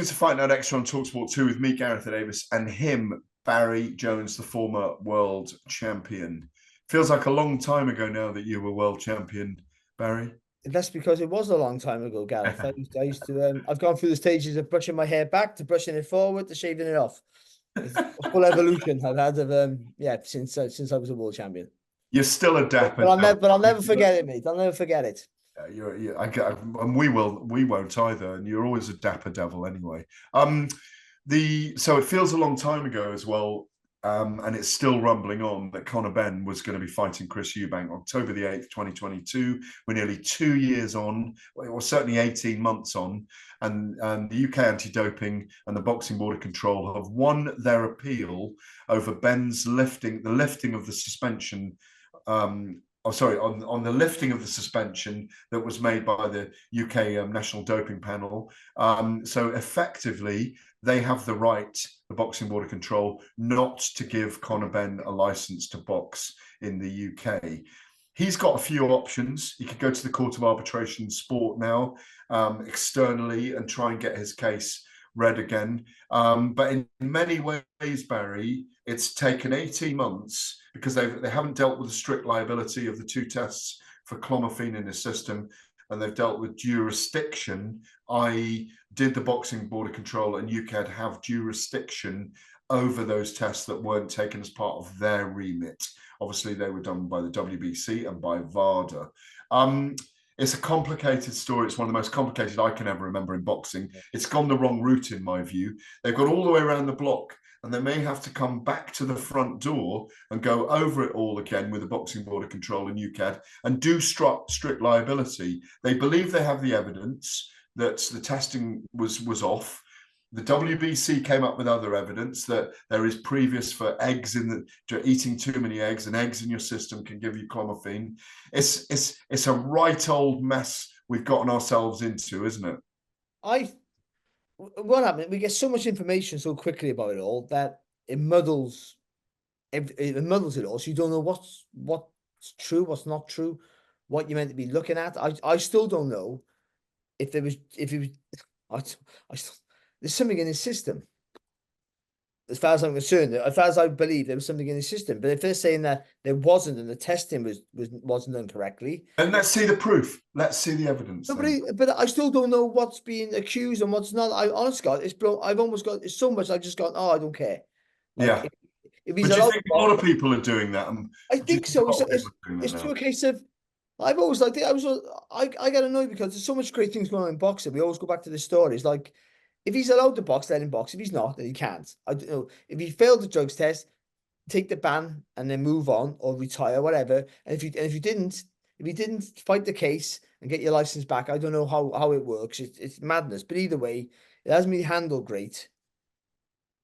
to Fight Night Extra on talkSPORT 2 with me, Gareth Davis, and him, Barry Jones, the former world champion. Feels like a long time ago now that you were world champion, Barry. That's because it was a long time ago, Gareth. I used to. I've gone through the stages of brushing my hair back to brushing it forward to shaving it off. It's a full evolution I've had of since I was a world champion. You're still a dapper. But I'll never forget it, mate. I'll never forget it. And we won't either. And you're always a dapper devil anyway. So it feels a long time ago as well. And it's still rumbling on that Conor Benn was going to be fighting Chris Eubank October the 8th, 2022. We're nearly 2 years on, or certainly 18 months on, and the UK anti-doping and the Boxing Board of Control have won their appeal over Benn's the lifting of the suspension. On the lifting of the suspension that was made by the UK National Doping Panel. So effectively, they have the right, the Boxing Board of Control, not to give Conor Benn a license to box in the UK. He's got a few options. He could go to the Court of Arbitration Sport now, externally, and try and get his case read again. But in many ways, Barry, it's taken 18 months because they haven't dealt with the strict liability of the two tests for clomiphene in the system, and they've dealt with jurisdiction, i.e. did the Boxing Board of Control and UKAD have jurisdiction over those tests that weren't taken as part of their remit? Obviously, they were done by the WBC and by VADA. It's a complicated story. It's one of the most complicated I can ever remember in boxing. It's gone the wrong route, in my view. They've gone all the way around the block, and they may have to come back to the front door and go over it all again with the Boxing Board of Control and UKAD and do strict liability. They believe they have the evidence that the testing was off. The WBC came up with other evidence that there is previous for eggs eating too many eggs, and eggs in your system can give you clomiphene. It's a right old mess we've gotten ourselves into, isn't it? What happened? We get so much information so quickly about it all that it muddles it all. So you don't know what's true, what's not true, what you're meant to be looking at. I still don't know if there's something in his system. As far as I'm concerned, as far as I believe, there was something in his system. But if they're saying that there wasn't, and the testing wasn't done correctly, and let's see the proof. Let's see the evidence. No, but I still don't know what's being accused and what's not. Honestly, God, I've almost got it's so much. I've just gone. Oh, I don't care. Like, if he's allowed, think a lot of people are doing that. I think so. It's to a case of. I've always liked it. I get annoyed because there's so much great things going on in boxing. We always go back to the stories. Like, if he's allowed to box, let him box. If he's not, then he can't. I don't know. If he failed the drugs test, take the ban and then move on or retire, whatever. And if he didn't fight the case and get your license back, I don't know how it works. It's madness. But either way, it hasn't been handled great.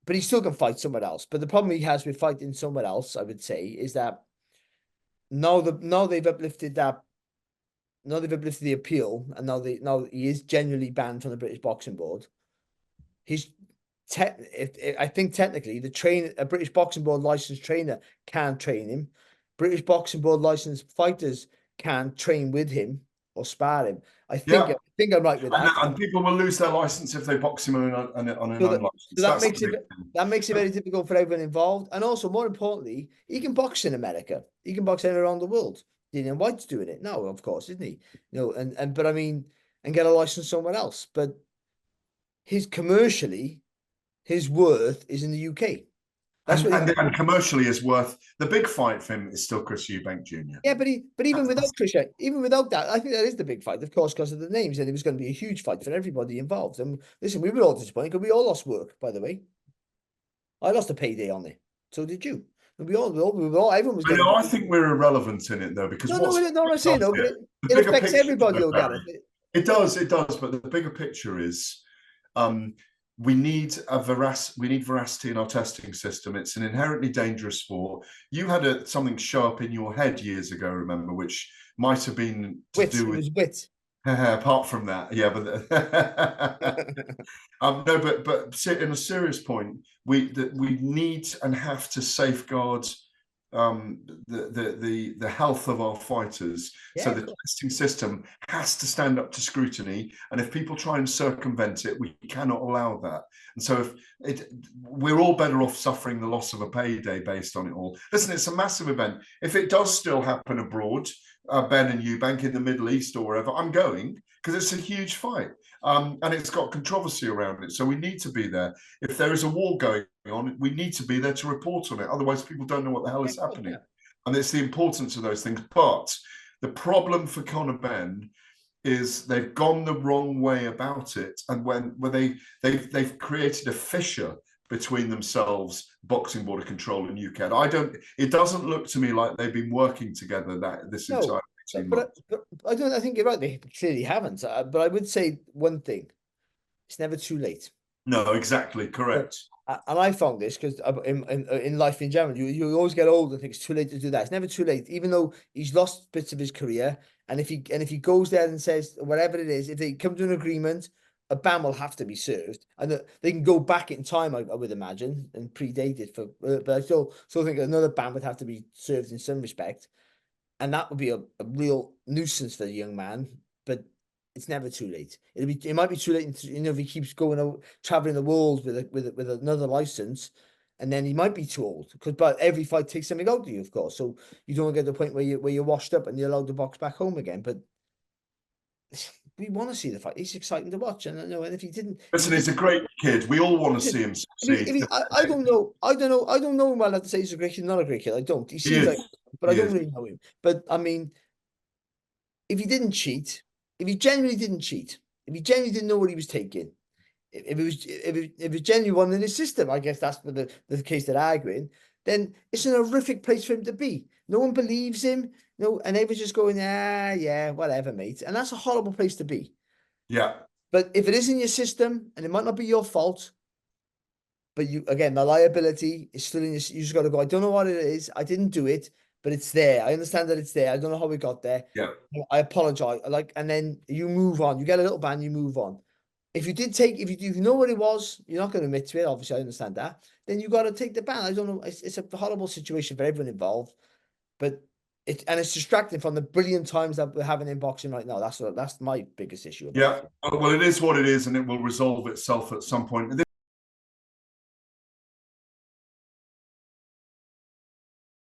But he still can fight somewhere else. But the problem he has with fighting somewhere else, I would say, is that now they've uplifted that. Now they've uplifted the appeal, and now he is genuinely banned from the British Boxing Board. I think technically a British Boxing Board licensed trainer can't train him. British Boxing Board licensed fighters can't train with him or spar him. I think I'm right with that. And people will lose their license if they box him on an unlicensed. So that makes it very difficult for everyone involved. And also, more importantly, he can box in America. He can box anywhere around the world. Dillian White's doing it now, of course, isn't he? But I mean, and get a license somewhere else. But commercially, his worth is in the UK. And commercially is worth, the big fight for him is still Chris Eubank Jr. Yeah, but even without that, I think that is the big fight, of course, because of the names, and it was going to be a huge fight for everybody involved. And listen, we were all disappointed because we all lost work, by the way. I lost a payday on it. So did you. Everyone was. I think we're irrelevant in it though, because I'm saying though, but it affects everybody, though, Gareth. It does. But the bigger picture is, we need veracity in our testing system. It's an inherently dangerous sport. You had something show up in your head years ago, remember, which might have been to do with wit. Apart from that, yeah, but no, but in a serious point, we need and have to safeguard the health of our fighters. Yeah, So the testing system has to stand up to scrutiny, and if people try and circumvent it, we cannot allow that. And so we're all better off suffering the loss of a payday based on it all. Listen, it's a massive event. If it does still happen abroad, Ben and Eubank in the Middle East or wherever, I'm going, because it's a huge fight. And it's got controversy around it. So we need to be there. If there is a war going on, we need to be there to report on it. Otherwise, people don't know what the hell is happening. And it's the importance of those things. But the problem for Conor Benn is they've gone the wrong way about it. And when they've created a fissure between themselves, Boxing Board of Control and UKAD. It doesn't look to me like they've been working together this entire but I think you're right. They clearly haven't. But I would say one thing: it's never too late. No, exactly, correct. And I found this because in life in general, you always get old and think it's too late to do that. It's never too late, even though he's lost bits of his career. And if he goes there and says whatever it is, if they come to an agreement, a ban will have to be served, and they can go back in time. I would imagine and predate it but I still think another ban would have to be served in some respect. And that would be a real nuisance for the young man, but it's never too late. It might be too late, if he keeps going out traveling the world with another license, and then he might be too old but every fight takes something out of you, of course. So you don't get to the point where you're washed up and you're allowed to box back home again. But we want to see the fight. He's exciting to watch, and if he didn't, listen, he's a great kid. We all want to see him succeed. I don't know him well enough to say he's a great kid, not a great kid. I don't. He seems like, but I don't really know him. But I mean, if he didn't cheat, if he genuinely didn't cheat, if he genuinely didn't know what he was taking, if it was genuinely one in his system, I guess that's the case they're arguing. Then it's an horrific place for him to be. No one believes him. And they were just going, yeah, whatever, mate. And that's a horrible place to be. Yeah. But if it is in your system, and it might not be your fault, but the liability is still in your. You just got to go. I don't know what it is. I didn't do it, but it's there. I understand that it's there. I don't know how we got there. Yeah. I apologize. And then you move on. You get a little ban. You move on. If you know what it was, you're not going to admit to it. Obviously, I understand that. Then you got to take the ban. I don't know. It's a horrible situation for everyone involved, but it's distracting from the brilliant times that we're having in boxing right now. That's my biggest issue. Yeah. Well, it is what it is, and it will resolve itself at some point.